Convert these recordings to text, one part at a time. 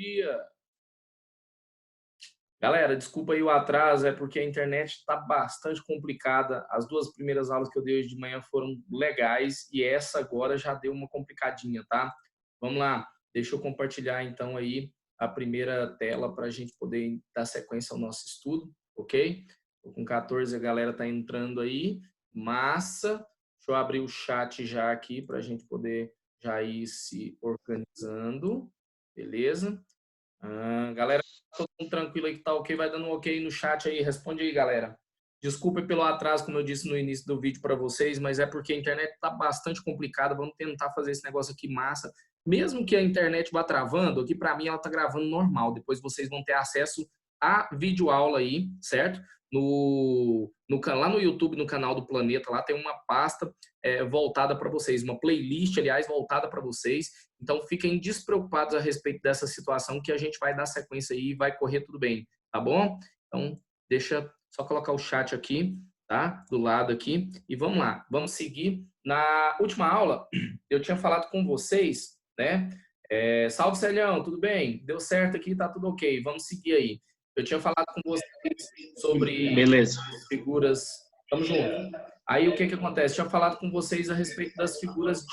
dia. Galera, desculpa aí o atraso, é porque a internet está bastante complicada. As duas primeiras aulas que eu dei hoje de manhã foram legais e essa agora já deu uma complicadinha, tá? Vamos lá, deixa eu compartilhar então aí a primeira tela para a gente poder dar sequência ao nosso estudo, ok? Tô com 14, a galera tá entrando aí, massa. Deixa eu abrir o chat já aqui para a gente poder já ir se organizando, beleza? Galera, todo mundo tranquilo aí que tá ok? Vai dando um ok no chat aí, responde aí, galera. Desculpe pelo atraso, como eu disse no início do vídeo para vocês, mas é porque a internet tá bastante complicada. Vamos tentar fazer esse negócio aqui massa. Mesmo que a internet vá travando, aqui para mim ela tá gravando normal. Depois vocês vão ter acesso à videoaula aí, certo? Lá no YouTube, no canal do Planeta, lá tem uma pasta voltada para vocês, uma playlist, aliás, voltada para vocês. Então, fiquem despreocupados a respeito dessa situação que a gente vai dar sequência aí e vai correr tudo bem, tá bom? Então, deixa só colocar o chat aqui, tá? Do lado aqui. E vamos lá, vamos seguir. Na última aula, eu tinha falado com vocês, né? Salve, Celhão, tudo bem? Deu certo aqui, tá tudo ok. Vamos seguir aí. Eu tinha falado com vocês sobre Beleza. figuras... Tamo junto. Aí, o que que acontece? Eu tinha falado com vocês a respeito das figuras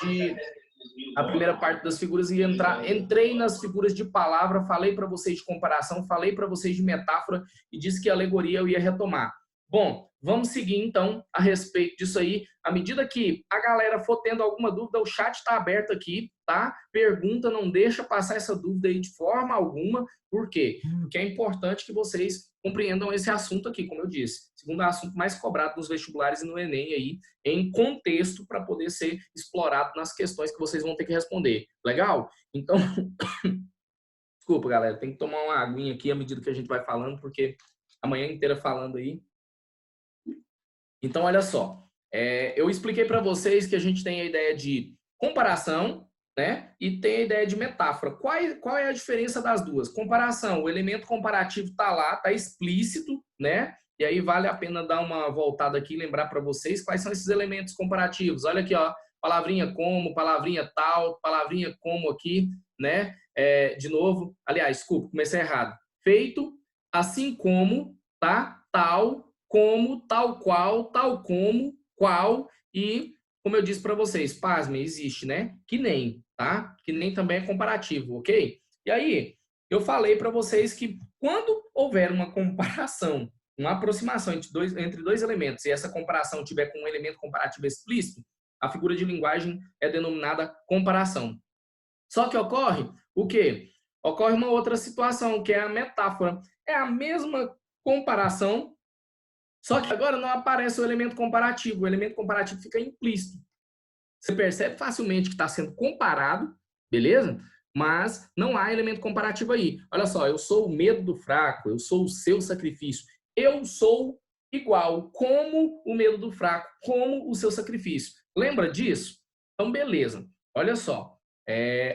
a primeira parte das figuras e entrei nas figuras de palavra, falei para vocês de comparação, falei para vocês de metáfora e disse que a alegoria eu ia retomar. Bom, vamos seguir então a respeito disso aí. À medida que a galera for tendo alguma dúvida, o chat está aberto aqui, tá? Pergunta, não deixa passar essa dúvida aí de forma alguma. Por quê? Porque é importante que vocês compreendam esse assunto aqui, como eu disse. Segundo assunto mais cobrado nos vestibulares e no Enem aí, em contexto para poder ser explorado nas questões que vocês vão ter que responder. Legal? Então, desculpa, galera, tem que tomar uma aguinha aqui à medida que a gente vai falando, porque a manhã inteira falando aí. Então, olha só, eu expliquei para vocês que a gente tem a ideia de comparação, né? E tem a ideia de metáfora. Qual é a diferença das duas? Comparação, o elemento comparativo está lá, está explícito, né? E aí vale a pena dar uma voltada aqui e lembrar para vocês quais são esses elementos comparativos. Olha aqui, ó, palavrinha como, palavrinha tal, palavrinha como aqui, né? De novo, aliás, desculpa, comecei errado. Feito, assim como, tá? Tal, como, tal qual, tal como, qual e, como eu disse para vocês, pasmem, existe, né? Que nem, tá? Que nem também é comparativo, ok? E aí, eu falei para vocês que quando houver uma comparação, uma aproximação entre dois elementos e essa comparação tiver com um elemento comparativo explícito, a figura de linguagem é denominada comparação. Só que ocorre o quê? Ocorre uma outra situação, que é a metáfora. É a mesma comparação, só que agora não aparece o elemento comparativo. O elemento comparativo fica implícito. Você percebe facilmente que está sendo comparado, beleza? Mas não há elemento comparativo aí. Olha só, eu sou o medo do fraco, eu sou o seu sacrifício. Eu sou igual, como o medo do fraco, como o seu sacrifício. Lembra disso? Então, beleza. Olha só.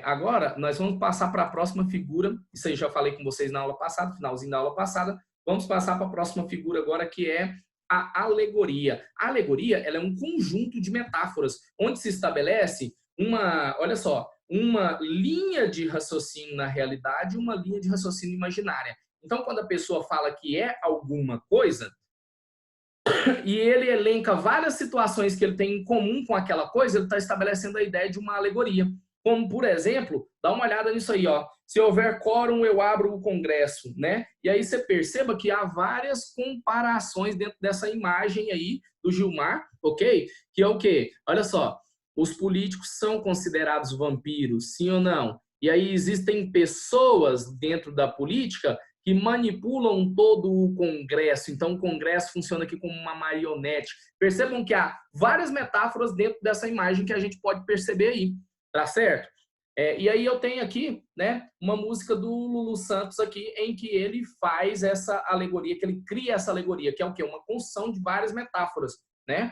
Agora, nós vamos passar para a próxima figura. Isso aí já falei com vocês na aula passada, finalzinho da aula passada. Vamos passar para a próxima figura agora, que é a alegoria. A alegoria, ela é um conjunto de metáforas, onde se estabelece olha só, uma linha de raciocínio na realidade e uma linha de raciocínio imaginária. Então, quando a pessoa fala que é alguma coisa, e ele elenca várias situações que ele tem em comum com aquela coisa, ele está estabelecendo a ideia de uma alegoria. Como, por exemplo, dá uma olhada nisso aí, ó. Se houver quórum, eu abro o Congresso, né? E aí você perceba que há várias comparações dentro dessa imagem aí do Gilmar, ok? Que é o quê? Olha só, os políticos são considerados vampiros, sim ou não? E aí existem pessoas dentro da política que manipulam todo o Congresso. Então, o Congresso funciona aqui como uma marionete. Percebam que há várias metáforas dentro dessa imagem que a gente pode perceber aí, tá certo? E aí eu tenho aqui, né, uma música do Lulu Santos aqui, em que ele faz essa alegoria, que ele cria essa alegoria, que é o quê? Uma construção de várias metáforas, né?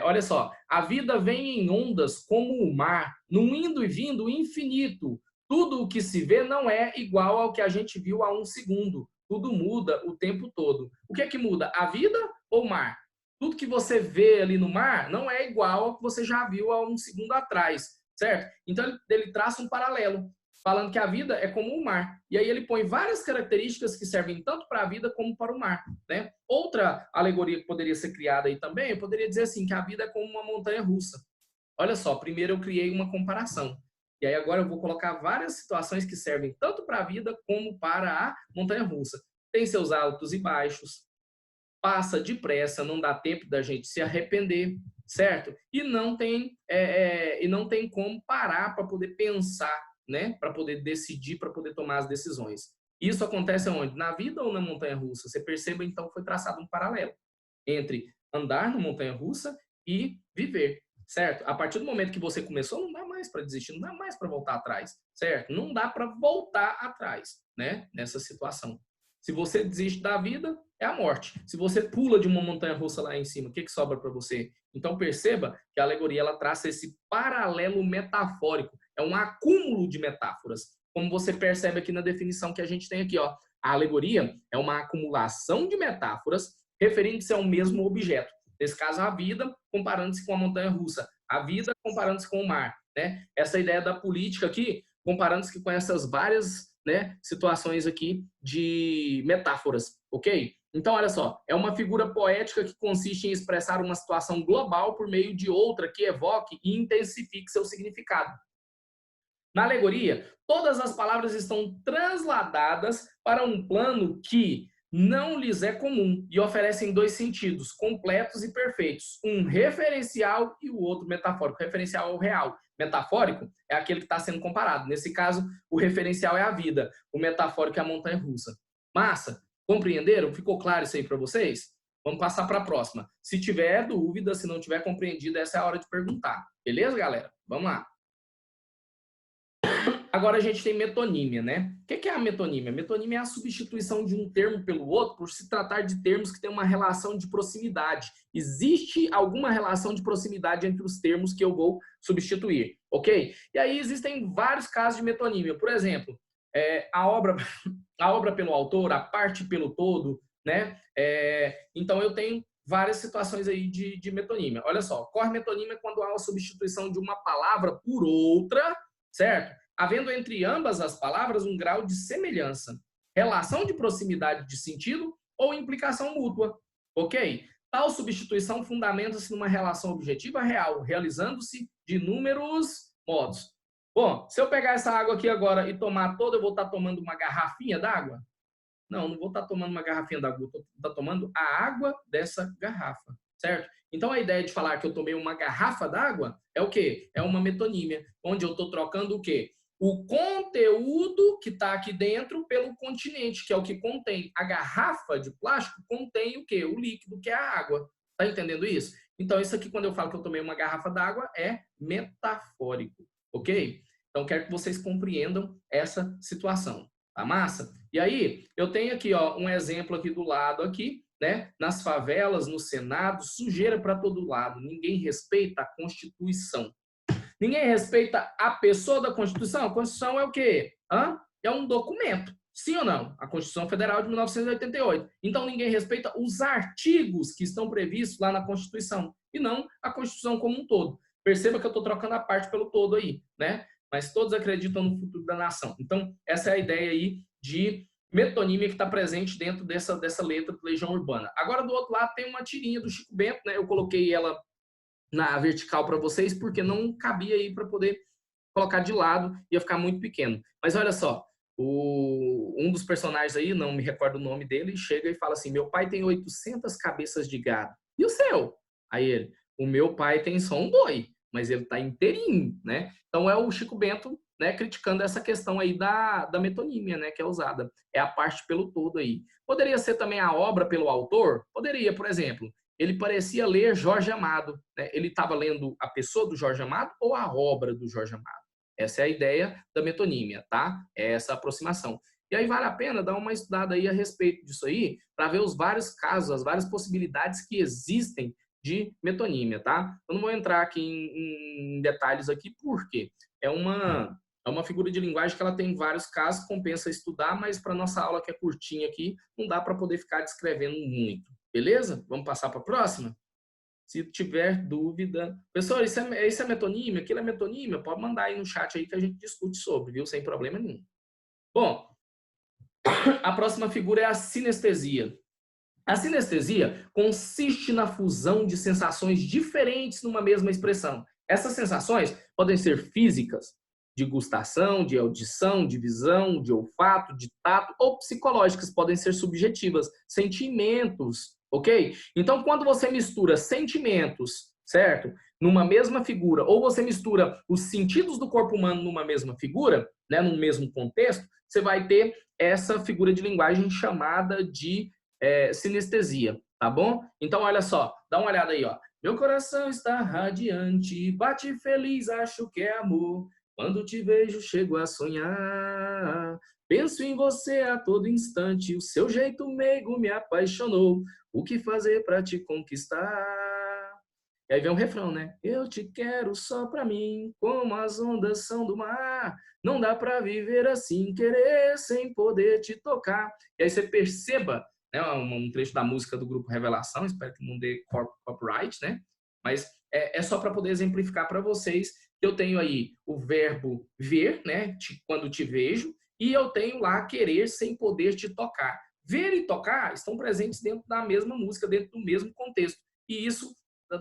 Olha só, a vida vem em ondas como o mar, num indo e vindo infinito. Tudo o que se vê não é igual ao que a gente viu há um segundo. Tudo muda o tempo todo. O que é que muda? A vida ou o mar? Tudo que você vê ali no mar não é igual ao que você já viu há um segundo atrás. certo? Então, ele traça um paralelo, falando que a vida é como o mar. E aí ele põe várias características que servem tanto para a vida como para o mar, né? Outra alegoria que poderia ser criada aí também, eu poderia dizer assim, que a vida é como uma montanha russa. Olha só, primeiro eu criei uma comparação. E aí agora eu vou colocar várias situações que servem tanto para a vida como para a montanha russa. Tem seus altos e baixos, passa depressa, não dá tempo da gente se arrepender, certo? E não tem como parar para poder pensar, né? Para poder decidir, para poder tomar as decisões. Isso acontece onde? Na vida ou na montanha-russa? Você perceba, então, foi traçado um paralelo entre andar na montanha-russa e viver, certo? A partir do momento que você começou, não dá mais para desistir, não dá mais para voltar atrás, certo? Não dá para voltar atrás, né? Nessa situação. Se você desiste da vida, é a morte. Se você pula de uma montanha-russa lá em cima, o que sobra para você? Então perceba que a alegoria ela traça esse paralelo metafórico. É um acúmulo de metáforas. Como você percebe aqui na definição que a gente tem aqui, ó. A alegoria é uma acumulação de metáforas referindo-se ao mesmo objeto. Nesse caso, a vida comparando-se com a montanha-russa. A vida comparando-se com o mar, né? Essa ideia da política aqui comparando-se com essas várias, né, situações aqui de metáforas, ok? Então, olha só, é uma figura poética que consiste em expressar uma situação global por meio de outra que evoque e intensifique seu significado. Na alegoria, todas as palavras estão transladadas para um plano que não lhes é comum e oferecem dois sentidos, completos e perfeitos. Um referencial e o outro metafórico. O referencial é o real. Metafórico é aquele que está sendo comparado. Nesse caso, o referencial é a vida. O metafórico é a montanha-russa. Massa? Compreenderam? Ficou claro isso aí para vocês? Vamos passar para a próxima. Se tiver dúvida, se não tiver compreendido, essa é a hora de perguntar. Beleza, galera? Vamos lá. Agora a gente tem metonímia, né? O que é a metonímia? Metonímia é a substituição de um termo pelo outro por se tratar de termos que têm uma relação de proximidade. Existe alguma relação de proximidade entre os termos que eu vou substituir, ok? E aí existem vários casos de metonímia. Por exemplo, a obra pelo autor, a parte pelo todo, né? Então eu tenho várias situações aí de metonímia. Olha só, ocorre metonímia quando há a substituição de uma palavra por outra, certo? Havendo entre ambas as palavras um grau de semelhança, relação de proximidade de sentido ou implicação mútua, ok? Tal substituição fundamenta-se numa relação objetiva real, realizando-se de inúmeros modos. Bom, se eu pegar essa água aqui agora e tomar toda, eu vou estar tomando uma garrafinha d'água? Não, não vou estar tomando uma garrafinha d'água, vou estar tomando a água dessa garrafa, certo? Então, a ideia de falar que eu tomei uma garrafa d'água é o quê? É uma metonímia, onde eu estou trocando o quê? O conteúdo que está aqui dentro pelo continente, que é o que contém. A garrafa de plástico contém o quê? O líquido, que é a água. Tá entendendo isso? Então, isso aqui, quando eu falo que eu tomei uma garrafa d'água, é metafórico, ok? Então, quero que vocês compreendam essa situação. Tá massa? E aí, eu tenho aqui, ó, um exemplo aqui do lado aqui, né? Nas favelas, no Senado, sujeira para todo lado. Ninguém respeita a Constituição. Ninguém respeita a pessoa da Constituição? A Constituição é o quê? É um documento. Sim ou não? A Constituição Federal de 1988. Então, ninguém respeita os artigos que estão previstos lá na Constituição e não a Constituição como um todo. Perceba que eu estou trocando a parte pelo todo aí, né? Mas todos acreditam no futuro da nação. Então, essa é a ideia aí de metonímia que está presente dentro dessa letra do Legião Urbana. Agora, do outro lado, tem uma tirinha do Chico Bento, né? Eu coloquei ela na vertical para vocês, porque não cabia aí para poder colocar de lado, ia ficar muito pequeno. Mas olha só, um dos personagens aí, não me recordo o nome dele, chega e fala assim, meu pai tem 800 cabeças de gado. E o seu? Aí ele, o meu pai tem só um boi, mas ele tá inteirinho, né? Então é o Chico Bento, né, criticando essa questão aí da metonímia, né, que é usada. É a parte pelo todo aí. Poderia ser também a obra pelo autor? Poderia, por exemplo, ele parecia ler Jorge Amado, né? Ele estava lendo a pessoa do Jorge Amado ou a obra do Jorge Amado. Essa é a ideia da metonímia, tá? É essa aproximação. E aí vale a pena dar uma estudada aí a respeito disso aí, para ver os vários casos, as várias possibilidades que existem de metonímia, tá? Eu não vou entrar aqui em detalhes aqui, porque é uma figura de linguagem que ela tem vários casos, compensa estudar, mas para nossa aula que é curtinha aqui, não dá para poder ficar descrevendo muito. Beleza? Vamos passar para a próxima? Se tiver dúvida... Pessoal, isso é metonímia? Aquilo é metonímia? Pode mandar aí no chat aí que a gente discute sobre, viu? Sem problema nenhum. Bom, a próxima figura é a sinestesia. A sinestesia consiste na fusão de sensações diferentes numa mesma expressão. Essas sensações podem ser físicas, de gustação, de audição, de visão, de olfato, de tato, ou psicológicas, podem ser subjetivas, sentimentos, ok? Então, quando você mistura sentimentos, certo? Numa mesma figura, ou você mistura os sentidos do corpo humano numa mesma figura, né, num mesmo contexto, você vai ter essa figura de linguagem chamada de sinestesia, tá bom? Então, olha só, dá uma olhada aí, ó. Meu coração está radiante, bate feliz, acho que é amor. Quando te vejo, chego a sonhar. Penso em você a todo instante, o seu jeito meigo me apaixonou. O que fazer pra te conquistar? E aí vem um refrão, né? Eu te quero só pra mim, como as ondas são do mar. Não dá pra viver assim, querer sem poder te tocar. E aí você perceba, né, um trecho da música do grupo Revelação, espero que não dê copyright, né? Mas é só para poder exemplificar para vocês que eu tenho aí o verbo ver, né? Quando te vejo, e eu tenho lá querer sem poder te tocar. Ver e tocar estão presentes dentro da mesma música, dentro do mesmo contexto. E isso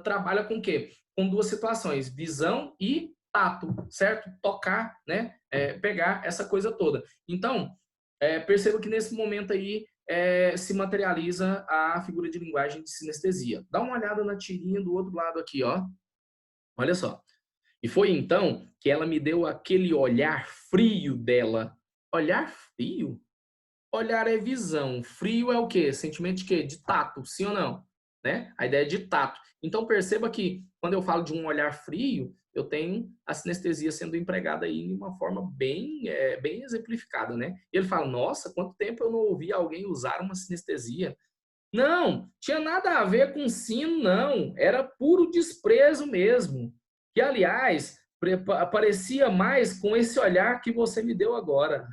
trabalha com o quê? Com duas situações, visão e tato, certo? Tocar, né? Pegar essa coisa toda. Então, perceba que nesse momento aí se materializa a figura de linguagem de sinestesia. Dá uma olhada na tirinha do outro lado aqui, ó. Olha só. E foi então que ela me deu aquele olhar frio dela. Olhar frio? Olhar é visão. Frio é o quê? Sentimento de quê? De tato, sim ou não? Né? A ideia é de tato. Então perceba que quando eu falo de um olhar frio, eu tenho a sinestesia sendo empregada aí de uma forma bem exemplificada, né? E ele fala, nossa, quanto tempo eu não ouvi alguém usar uma sinestesia. Não, tinha nada a ver com sino, não. Era puro desprezo mesmo. Que, aliás, aparecia mais com esse olhar que você me deu agora.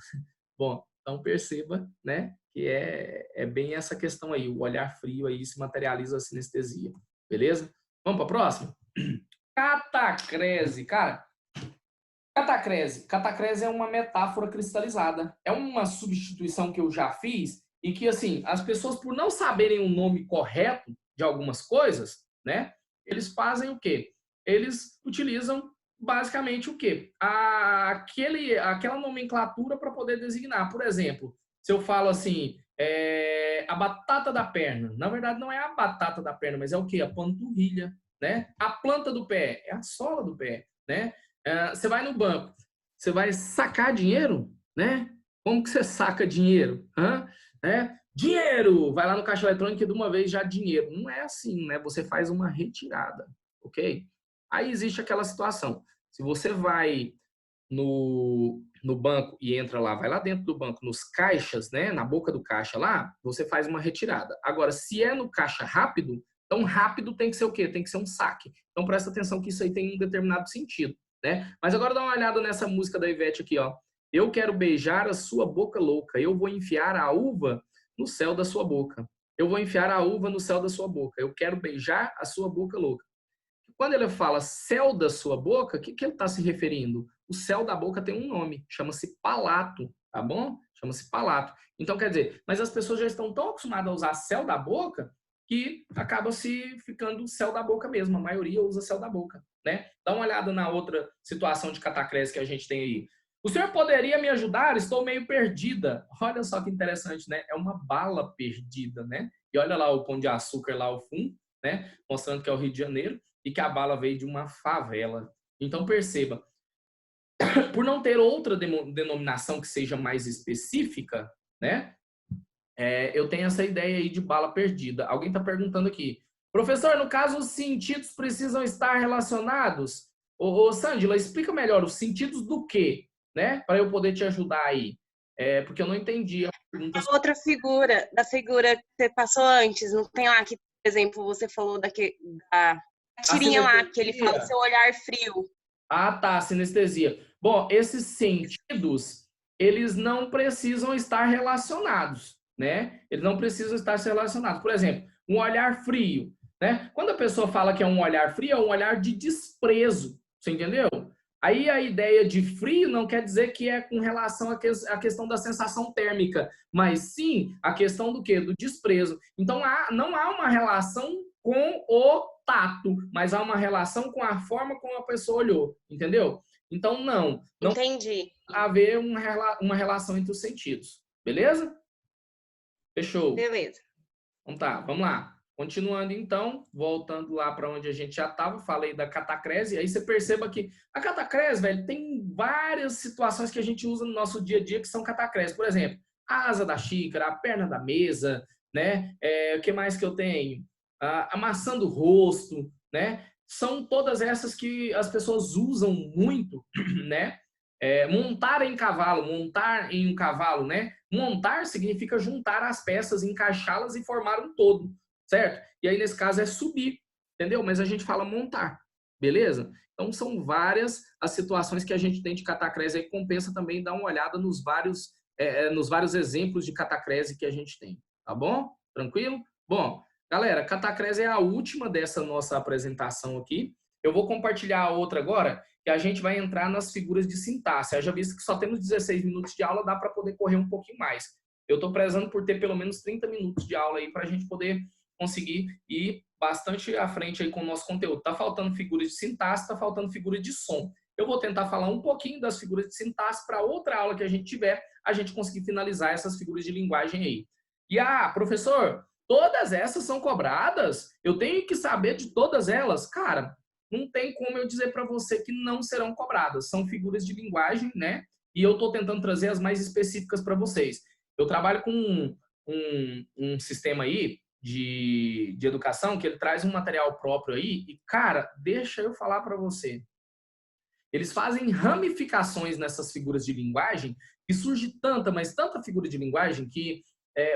Bom, então perceba, né, que é bem essa questão aí. O olhar frio aí se materializa a sinestesia. Beleza? Vamos para a próxima? Catacrese. Cara, catacrese. Catacrese é uma metáfora cristalizada. É uma substituição que eu já fiz e que, assim, as pessoas, por não saberem o nome correto de algumas coisas, né, eles fazem o quê? Eles utilizam basicamente o quê? Aquela nomenclatura para poder designar. Por exemplo, se eu falo assim, a batata da perna. Na verdade, não é a batata da perna, mas é o quê? A panturrilha, né? A planta do pé é a sola do pé, né? Você vai no banco, você vai sacar dinheiro, né? Como que você saca dinheiro? Dinheiro! Vai lá no caixa eletrônico e de uma vez já dinheiro. Não é assim, né? Você faz uma retirada, ok? Aí existe aquela situação. Se você vai no banco e entra lá, vai lá dentro do banco, nos caixas, né? Na boca do caixa lá, você faz uma retirada. Agora, se é no caixa rápido, então rápido tem que ser o quê? Tem que ser um saque. Então presta atenção que isso aí tem um determinado sentido, né? Mas agora dá uma olhada nessa música da Ivete aqui, ó. Eu quero beijar a sua boca louca. Eu vou enfiar a uva no céu da sua boca. Eu vou enfiar a uva no céu da sua boca. Eu quero beijar a sua boca louca. Quando ele fala céu da sua boca, o que ele está se referindo? O céu da boca tem um nome, chama-se palato, tá bom? Chama-se palato. Então, quer dizer, mas as pessoas já estão tão acostumadas a usar céu da boca que acaba se ficando céu da boca mesmo. A maioria usa céu da boca, né? Dá uma olhada na outra situação de catacrese que a gente tem aí. O senhor poderia me ajudar? Estou meio perdida. Olha só que interessante, né? É uma bala perdida, né? E olha lá o Pão de Açúcar lá ao fundo, né? Mostrando que é o Rio de Janeiro e que a bala veio de uma favela. Então perceba, por não ter outra denominação que seja mais específica, né? Eu tenho essa ideia aí de bala perdida. Alguém está perguntando aqui, professor, no caso os sentidos precisam estar relacionados? Ô Sângela, explica melhor os sentidos do quê, né? Para eu poder te ajudar aí. Porque eu não entendi a pergunta. A outra figura, da figura que você passou antes, não tem lá que, por exemplo, você falou da tirinha lá, que ele fala seu olhar frio. Ah, tá, sinestesia. Bom, esses sentidos, eles não precisam estar relacionados, né? Eles não precisam estar relacionados. Por exemplo, um olhar frio. né? Quando a pessoa fala que é um olhar frio, é um olhar de desprezo, você entendeu? Aí a ideia de frio não quer dizer que é com relação à questão da sensação térmica, mas sim a questão do quê? Do desprezo. Então não há uma relação com o tato, mas há uma relação com a forma como a pessoa olhou, entendeu? Então não Entendi. haver uma relação entre os sentidos, beleza? Fechou. Beleza. Então tá, vamos lá. Continuando então, voltando lá para onde a gente já estava, falei da catacrese, aí você perceba que a catacrese, velho, tem várias situações que a gente usa no nosso dia a dia que são catacrese. Por exemplo, a asa da xícara, a perna da mesa, né? O que mais que eu tenho? A maçã do rosto, né? São todas essas que as pessoas usam muito, né? Montar em cavalo, montar em um cavalo, né? Montar significa juntar as peças, encaixá-las e formar um todo, certo? E aí, nesse caso, é subir, entendeu? Mas a gente fala montar, beleza? Então, são várias as situações que a gente tem de catacrese aí, compensa também dar uma olhada nos vários exemplos de catacrese que a gente tem, tá bom? Tranquilo? Bom, galera, catacrese é a última dessa nossa apresentação aqui. Eu vou compartilhar a outra agora, que a gente vai entrar nas figuras de sintaxe. Eu já visto que só temos 16 minutos de aula, dá para poder correr um pouquinho mais. Eu estou prezando por ter pelo menos 30 minutos de aula aí para a gente poder conseguir ir bastante à frente aí com o nosso conteúdo. Tá faltando figuras de sintaxe, tá faltando figura de som. Eu vou tentar falar um pouquinho das figuras de sintaxe para outra aula que a gente tiver, a gente conseguir finalizar essas figuras de linguagem aí. E professor, todas essas são cobradas? Eu tenho que saber de todas elas? Cara, não tem como eu dizer para você que não serão cobradas. São figuras de linguagem, né? E eu estou tentando trazer as mais específicas para vocês. Eu trabalho com um sistema aí de educação que ele traz um material próprio aí e, cara, deixa eu falar para você. Eles fazem ramificações nessas figuras de linguagem e surge tanta, mas tanta figura de linguagem que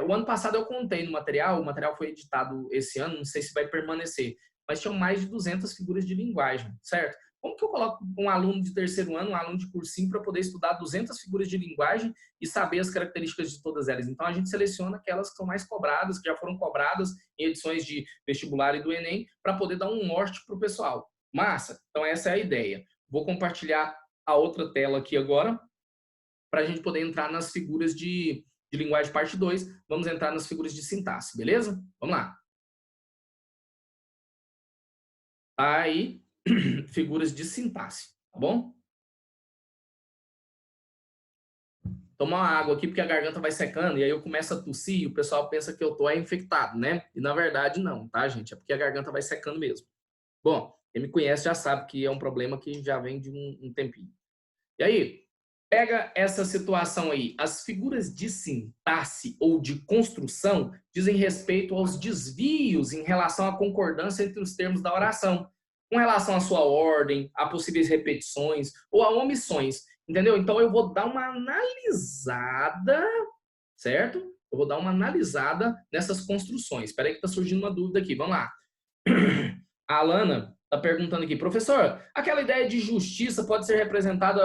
o ano passado eu contei no material, o material foi editado esse ano, não sei se vai permanecer, mas tinham mais de 200 figuras de linguagem, certo? Como que eu coloco um aluno de terceiro ano, um aluno de cursinho, para poder estudar 200 figuras de linguagem e saber as características de todas elas? Então, a gente seleciona aquelas que são mais cobradas, que já foram cobradas em edições de vestibular e do Enem, para poder dar um norte para o pessoal. Massa? Então, essa é a ideia. Vou compartilhar a outra tela aqui agora, para a gente poder entrar nas figuras de linguagem parte 2. Vamos entrar nas figuras de sintaxe, beleza? Vamos lá. Aí, figuras de sintaxe, tá bom? Tomar uma água aqui porque a garganta vai secando e aí eu começo a tossir e o pessoal pensa que eu tô infectado, né? E na verdade não, tá, gente? É porque a garganta vai secando mesmo. Bom, quem me conhece já sabe que é um problema que já vem de um tempinho. E aí, pega essa situação aí. As figuras de sintaxe ou de construção dizem respeito aos desvios em relação à concordância entre os termos da oração, com relação à sua ordem, a possíveis repetições ou a omissões, entendeu? Então eu vou dar uma analisada, certo? Eu vou dar uma analisada nessas construções. Espera aí que está surgindo uma dúvida aqui. Vamos lá. A Alana está perguntando aqui, professor, aquela ideia de justiça pode ser representada,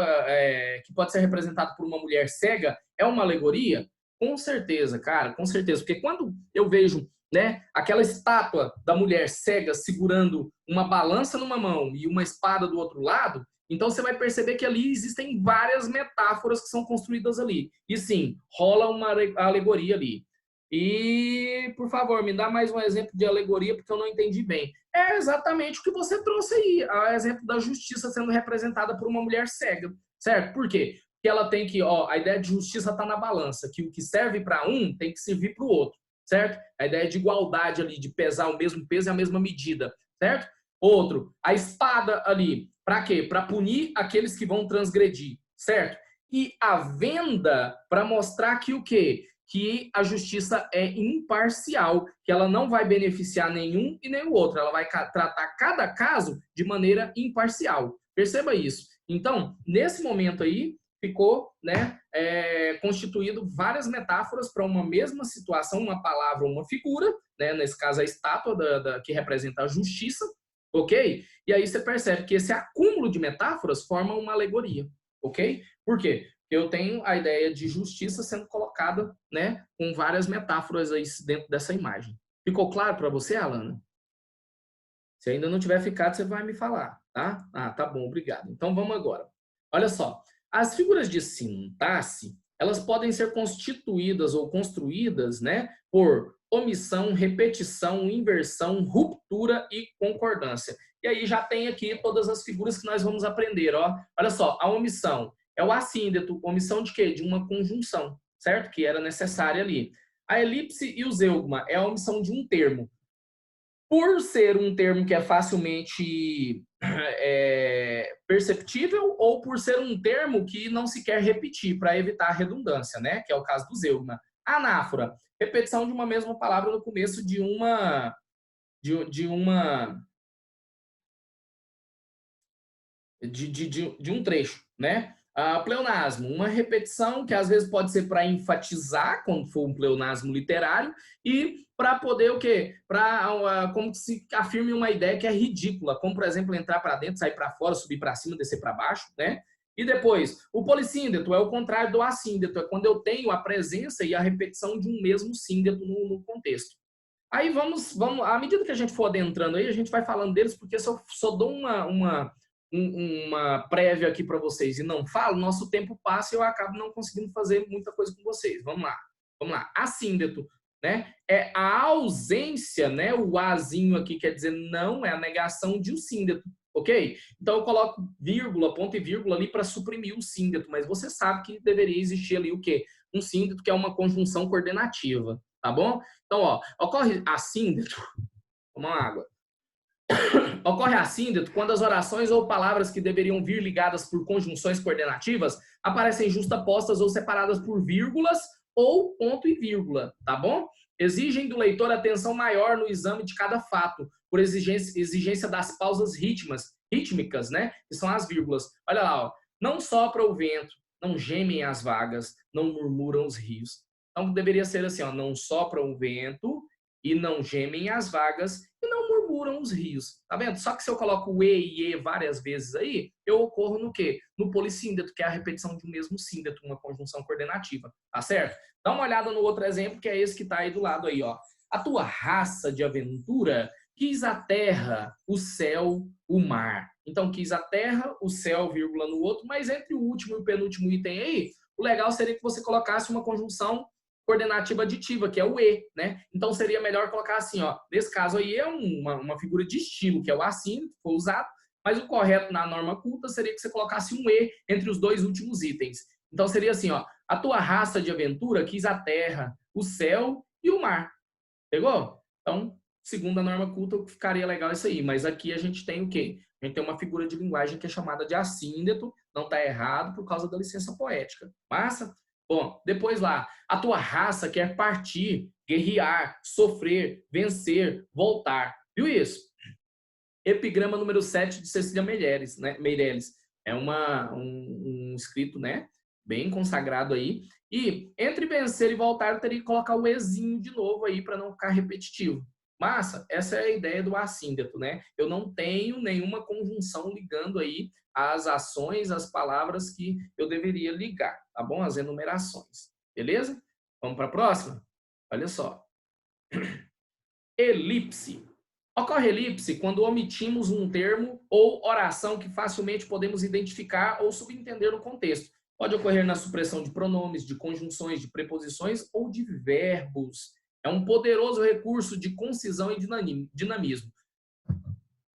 que pode ser representada por uma mulher cega, é uma alegoria? Com certeza, cara, com certeza. Porque quando eu vejo, né, aquela estátua da mulher cega segurando uma balança numa mão e uma espada do outro lado, então você vai perceber que ali existem várias metáforas que são construídas ali. E sim, rola uma alegoria ali. E, por favor, me dá mais um exemplo de alegoria, porque eu não entendi bem. É exatamente o que você trouxe aí, o exemplo da justiça sendo representada por uma mulher cega, certo? Por quê? Porque ela tem que, a ideia de justiça está na balança, que o que serve para um tem que servir para o outro, certo? A ideia de igualdade ali, de pesar o mesmo peso e a mesma medida, certo? Outro, a espada ali, para quê? Para punir aqueles que vão transgredir, certo? E a venda para mostrar que o quê? Que a justiça é imparcial, que ela não vai beneficiar nenhum e nem o outro, ela vai tratar cada caso de maneira imparcial. Perceba isso. Então, nesse momento aí, ficou, né, constituído várias metáforas para uma mesma situação, uma palavra, uma figura, né, nesse caso a estátua que representa a justiça, ok? E aí você percebe que esse acúmulo de metáforas forma uma alegoria, ok? Por quê? Eu tenho a ideia de justiça sendo colocada, né, com várias metáforas aí dentro dessa imagem. Ficou claro para você, Alana? Se ainda não tiver ficado, você vai me falar, tá? Ah, tá bom, obrigado. Então vamos agora. Olha só, as figuras de sintaxe, elas podem ser constituídas ou construídas, né, por omissão, repetição, inversão, ruptura e concordância. E aí já tem aqui todas as figuras que nós vamos aprender, ó. Olha só, a omissão é o assíndeto, omissão de quê? De uma conjunção, certo? Que era necessária ali. A elipse e o zeugma é a omissão de um termo. Por ser um termo que é facilmente perceptível ou por ser um termo que não se quer repetir para evitar a redundância, né? Que é o caso do zeugma. Anáfora, repetição de uma mesma palavra no começo de um trecho, né? Pleonasmo, uma repetição que às vezes pode ser para enfatizar, quando for um pleonasmo literário, e para poder o quê? Para como se afirme uma ideia que é ridícula, como por exemplo entrar para dentro, sair para fora, subir para cima, descer para baixo, né? E depois, o polissíndeto é o contrário do assíndeto, é quando eu tenho a presença e a repetição de um mesmo síndeto no contexto. Aí vamos, à medida que a gente for adentrando aí, a gente vai falando deles, porque se eu só dou uma prévia aqui para vocês e não falo, nosso tempo passa e eu acabo não conseguindo fazer muita coisa com vocês. Vamos lá. Assíndeto, né? É a ausência, né? O azinho aqui quer dizer não, é a negação de um síndeto, ok? Então eu coloco vírgula, ponto e vírgula ali para suprimir o síndeto, mas você sabe que deveria existir ali o quê? Um síndeto que é uma conjunção coordenativa, tá bom? Então, ó, ocorre assíndeto, toma uma água. Ocorre assíndeto quando as orações ou palavras que deveriam vir ligadas por conjunções coordenativas aparecem justapostas ou separadas por vírgulas ou ponto e vírgula, tá bom? Exigem do leitor atenção maior no exame de cada fato, por exigência das pausas rítmicas, né? Que são as vírgulas. Olha lá, ó. Não sopra o vento, não gemem as vagas, não murmuram os rios. Então deveria ser assim, ó, não sopra o vento e não gemem as vagas e não murmuram os rios. Tá vendo? Só que se eu coloco o e várias vezes aí, eu ocorro no quê? No polissíndeto, que é a repetição de um mesmo síndeto, uma conjunção coordenativa. Tá certo? Dá uma olhada no outro exemplo, que é esse que tá aí do lado aí, ó. A tua raça de aventura quis a terra, o céu, o mar. Então, quis a terra, o céu, vírgula no outro, mas entre o último e o penúltimo item aí, o legal seria que você colocasse uma conjunção coordenativa aditiva, que é o E, né? Então seria melhor colocar assim, ó. Nesse caso aí é uma figura de estilo, que é o assínito, que foi usado, mas o correto na norma culta seria que você colocasse um E entre os dois últimos itens. Então seria assim, ó. A tua raça de aventura quis a terra, o céu e o mar. Pegou? Então, segundo a norma culta, ficaria legal isso aí. Mas aqui a gente tem o quê? A gente tem uma figura de linguagem que é chamada de assíndeto, não está errado por causa da licença poética. Massa? Bom, depois lá, a tua raça quer partir, guerrear, sofrer, vencer, voltar. Viu isso? Epigrama número 7 de Cecília Meirelles, né? Meirelles. É um escrito, né? Bem consagrado aí. E entre vencer e voltar, eu teria que colocar o ezinho de novo aí para não ficar repetitivo. Massa, essa é a ideia do assíndeto, né? Eu não tenho nenhuma conjunção ligando aí as ações, as palavras que eu deveria ligar, tá bom? As enumerações, beleza? Vamos para a próxima? Olha só. Elipse. Ocorre elipse quando omitimos um termo ou oração que facilmente podemos identificar ou subentender no contexto. Pode ocorrer na supressão de pronomes, de conjunções, de preposições ou de verbos. É um poderoso recurso de concisão e dinamismo.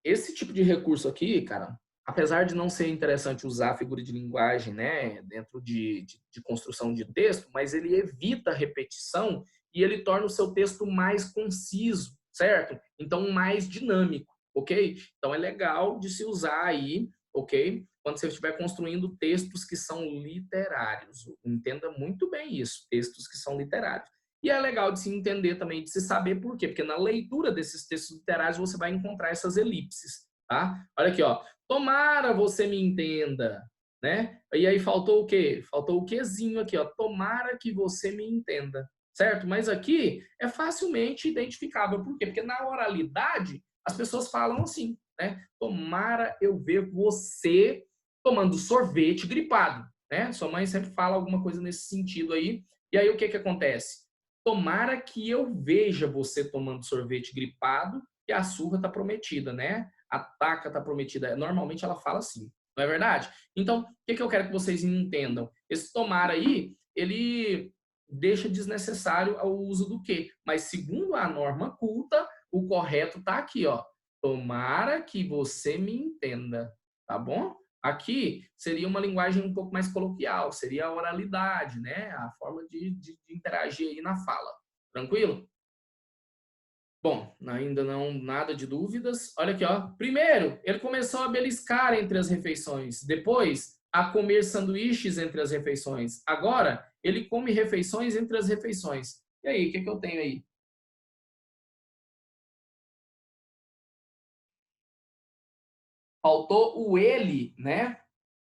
Esse tipo de recurso aqui, cara, apesar de não ser interessante usar a figura de linguagem, né, dentro de construção de texto, mas ele evita a repetição e ele torna o seu texto mais conciso, certo? Então, mais dinâmico, ok? Então, é legal de se usar aí, ok? Quando você estiver construindo textos que são literários. Entenda muito bem isso, textos que são literários. E é legal de se entender também, de se saber por quê. Porque na leitura desses textos literários você vai encontrar essas elipses, tá? Olha aqui, ó. Tomara você me entenda, né? E aí faltou o quê? Faltou o quezinho aqui, ó. Tomara que você me entenda, certo? Mas aqui é facilmente identificável. Por quê? Porque na oralidade as pessoas falam assim, né? Tomara eu ver você tomando sorvete gripado, né? Sua mãe sempre fala alguma coisa nesse sentido aí. E aí o que que acontece? Tomara que eu veja você tomando sorvete gripado e a surra tá prometida, né? A taca tá prometida. Normalmente ela fala assim, não é verdade? Então, o que eu quero que vocês entendam? Esse tomar aí, ele deixa desnecessário o uso do que. Mas segundo a norma culta, o correto tá aqui, ó. Tomara que você me entenda, tá bom? Aqui seria uma linguagem um pouco mais coloquial, seria a oralidade, né? A forma de interagir aí na fala. Tranquilo? Bom, ainda não nada de dúvidas. Olha aqui, ó. Primeiro, ele começou a beliscar entre as refeições. Depois, a comer sanduíches entre as refeições. Agora, ele come refeições entre as refeições. E aí, o que eu tenho aí? Faltou o ele, né?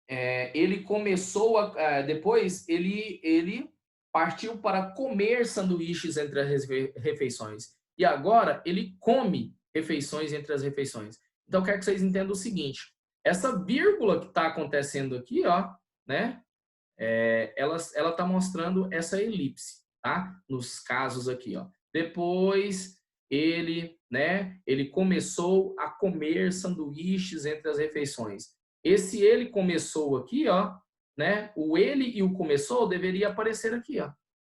Ele começou depois ele partiu para comer sanduíches entre as refeições. E agora ele come refeições entre as refeições. Então, quero que vocês entendam o seguinte: essa vírgula que está acontecendo aqui, ó, né? Ela está mostrando essa elipse, tá? Nos casos aqui, ó. Depois ele, né? Ele começou a comer sanduíches entre as refeições. Esse ele começou aqui, ó, né? O ele e o começou deveria aparecer aqui, ó.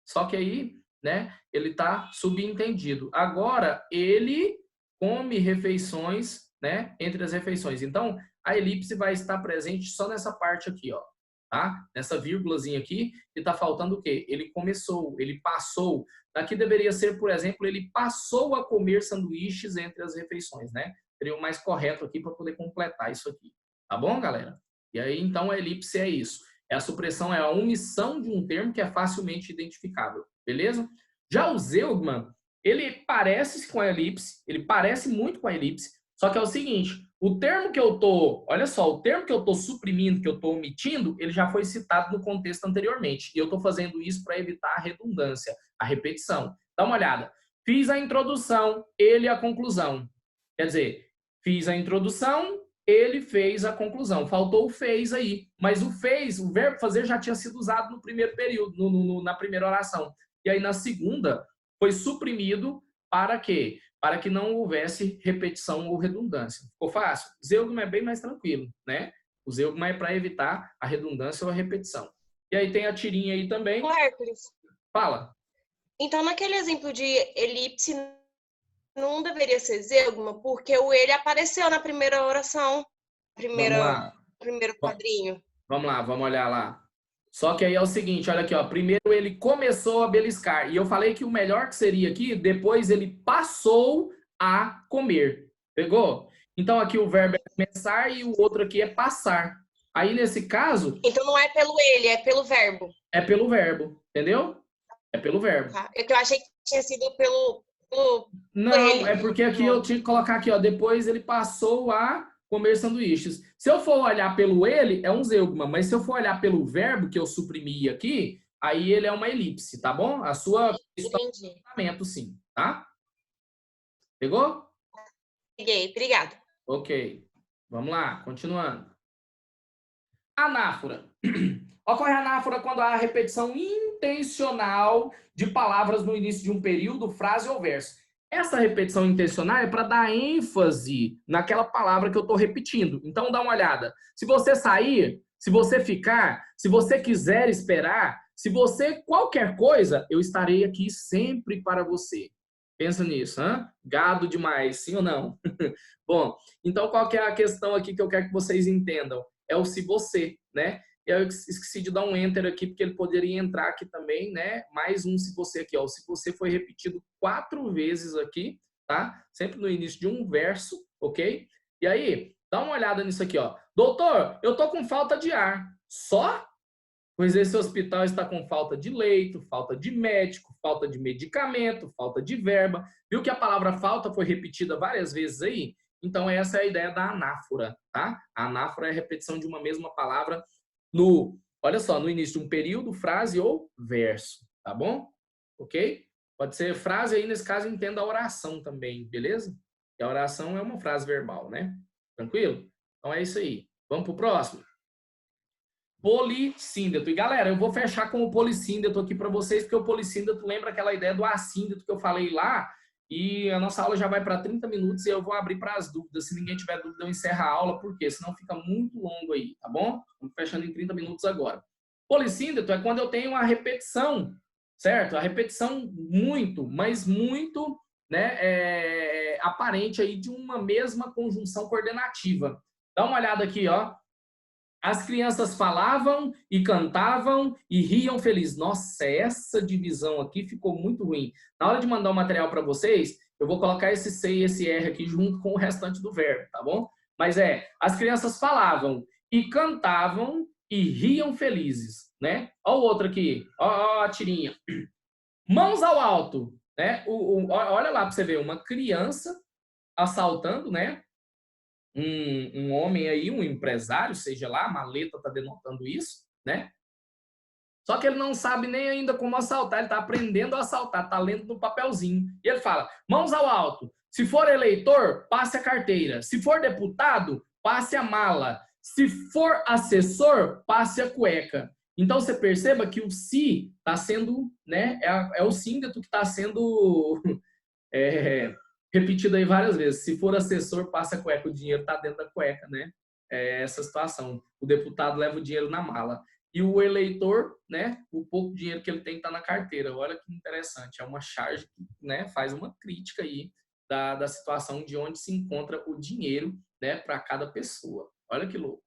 Só que aí, né? Ele tá subentendido. Agora ele come refeições, né? Entre as refeições. Então a elipse vai estar presente só nessa parte aqui, ó. Tá? Nessa vírgulazinha aqui, e tá faltando o quê? Ele começou, ele passou. Aqui deveria ser, por exemplo, ele passou a comer sanduíches entre as refeições, né? Seria o mais correto aqui para poder completar isso aqui. Tá bom, galera? E aí, então, a elipse é isso. A supressão é a omissão de um termo que é facilmente identificável, beleza? Já o zeugma, ele parece com a elipse, ele parece muito com a elipse, só que é o seguinte, o termo que eu tô, olha só, o termo que eu tô suprimindo, que eu tô omitindo, ele já foi citado no contexto anteriormente. E eu tô fazendo isso para evitar a redundância, a repetição. Dá uma olhada. Fiz a introdução, ele a conclusão. Quer dizer, fiz a introdução, ele fez a conclusão. Faltou o fez aí. Mas o fez, o verbo fazer já tinha sido usado no primeiro período, na primeira oração. E aí na segunda foi suprimido para quê? Para que não houvesse repetição ou redundância. Ficou fácil? Zeugma é bem mais tranquilo, né? O zeugma é para evitar a redundância ou a repetição. E aí tem a tirinha aí também. Ô, Hércules. Fala. Então, naquele exemplo de elipse, não deveria ser zeugma, porque o ele apareceu na primeira oração, primeiro quadrinho. Vamos lá, vamos olhar lá. Só que aí é o seguinte, olha aqui, ó. Primeiro ele começou a beliscar. E eu falei que o melhor que seria aqui, depois ele passou a comer. Pegou? Então aqui o verbo é começar e o outro aqui é passar. Aí nesse caso... Então não é pelo ele, é pelo verbo. É pelo verbo, entendeu? É pelo verbo. Tá. É que eu achei que tinha sido pelo não, ele. É porque aqui eu tinha que colocar aqui, ó. Depois ele passou a comer sanduíches. Se eu for olhar pelo ele, é um zeugma. Mas se eu for olhar pelo verbo que eu suprimi aqui, aí ele é uma elipse, tá bom? A sua Entendi. Sim, tá? Pegou? Peguei, obrigada. Ok. Vamos lá, continuando. Anáfora. Ocorre anáfora quando há repetição intencional de palavras no início de um período, frase ou verso. Essa repetição intencional é para dar ênfase naquela palavra que eu estou repetindo. Então, dá uma olhada. Se você sair, se você ficar, se você quiser esperar, se você qualquer coisa, eu estarei aqui sempre para você. Pensa nisso, hein? Gado demais, sim ou não? Bom, então qual que é a questão aqui que eu quero que vocês entendam? É o se você, né? Eu esqueci de dar um enter aqui, porque ele poderia entrar aqui também, né? Mais um se você aqui, ó. O se você foi repetido 4 vezes aqui, tá? Sempre no início de um verso, ok? E aí, dá uma olhada nisso aqui, ó. Doutor, eu tô com falta de ar. Só? Pois esse hospital está com falta de leito, falta de médico, falta de medicamento, falta de verba. Viu que a palavra falta foi repetida várias vezes aí? Então, essa é a ideia da anáfora, tá? A anáfora é a repetição de uma mesma palavra olha só, no início de um período, frase ou verso, tá bom? Ok? Pode ser frase aí, nesse caso, entenda a oração também, beleza? E a oração é uma frase verbal, né? Tranquilo? Então é isso aí. Vamos pro próximo? Polissíndeto. E galera, eu vou fechar com o polissíndeto aqui para vocês, porque o polissíndeto lembra aquela ideia do assíndeto que eu falei lá, E a nossa aula já vai para 30 minutos e eu vou abrir para as dúvidas. Se ninguém tiver dúvida, eu encerro a aula, porque senão fica muito longo aí, tá bom? Estamos fechando em 30 minutos agora. Polissíndeto é quando eu tenho uma repetição, certo? A repetição muito, mas muito, né, aparente aí de uma mesma conjunção coordenativa. Dá uma olhada aqui, ó. As crianças falavam e cantavam e riam felizes. Nossa, essa divisão aqui ficou muito ruim. Na hora de mandar o material para vocês, eu vou colocar esse C e esse R aqui junto com o restante do verbo, tá bom? Mas as crianças falavam e cantavam e riam felizes, né? Olha o outro aqui, ó a tirinha. Mãos ao alto, né? Olha lá para você ver, uma criança assaltando, né? Um homem aí, um empresário, seja lá, a maleta está denotando isso, né? Só que ele não sabe nem ainda como assaltar, ele está aprendendo a assaltar, está lendo no papelzinho. E ele fala, mãos ao alto, se for eleitor, passe a carteira. Se for deputado, passe a mala. Se for assessor, passe a cueca. Então, você perceba que o se está sendo, né, é o síndeto que está sendo... repetido aí várias vezes. Se for assessor, passa a cueca. O dinheiro está dentro da cueca, né? É essa situação. O deputado leva o dinheiro na mala. E o eleitor, né? O pouco dinheiro que ele tem está na carteira. Olha que interessante. É uma charge que, né, faz uma crítica aí da situação de onde se encontra o dinheiro, né, para cada pessoa. Olha que louco.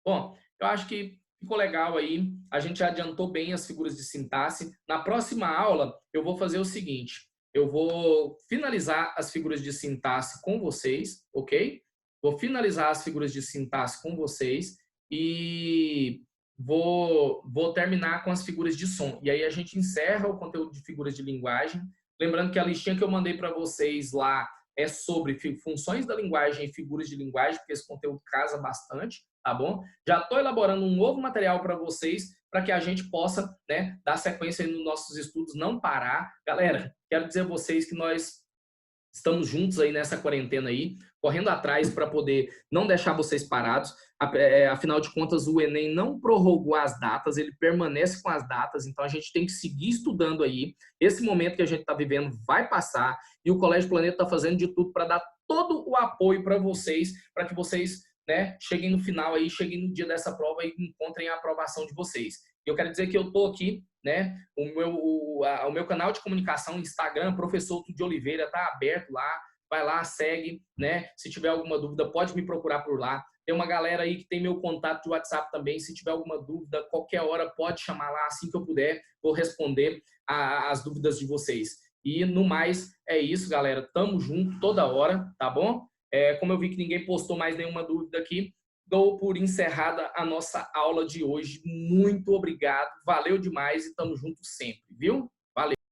Bom, eu acho que ficou legal aí. A gente já adiantou bem as figuras de sintaxe. Na próxima aula, eu vou fazer o seguinte. Eu vou finalizar as figuras de sintaxe com vocês, ok? Vou finalizar as figuras de sintaxe com vocês e vou terminar com as figuras de som. E aí a gente encerra o conteúdo de figuras de linguagem. Lembrando que a listinha que eu mandei para vocês lá é sobre funções da linguagem e figuras de linguagem, porque esse conteúdo casa bastante, tá bom? Já estou elaborando um novo material para vocês, para que a gente possa, né, dar sequência nos nossos estudos, não parar. Galera, quero dizer a vocês que nós estamos juntos aí nessa quarentena aí, correndo atrás para poder não deixar vocês parados. Afinal de contas, o Enem não prorrogou as datas, ele permanece com as datas, então a gente tem que seguir estudando aí. Esse momento que a gente está vivendo vai passar e o Colégio Planeta está fazendo de tudo para dar todo o apoio para que vocês, né, cheguem no final aí, cheguem no dia dessa prova e encontrem a aprovação de vocês. Eu quero dizer que eu estou aqui, né, o meu canal de comunicação, Instagram, Professor de Oliveira, está aberto lá, vai lá, segue, né, se tiver alguma dúvida pode me procurar por lá. Tem uma galera aí que tem meu contato de WhatsApp também, se tiver alguma dúvida, qualquer hora pode chamar lá, assim que eu puder, vou responder as dúvidas de vocês. E no mais, é isso, galera, tamo junto toda hora, tá bom? Como eu vi que ninguém postou mais nenhuma dúvida aqui, dou por encerrada a nossa aula de hoje. Muito obrigado, valeu demais e tamo junto sempre, viu?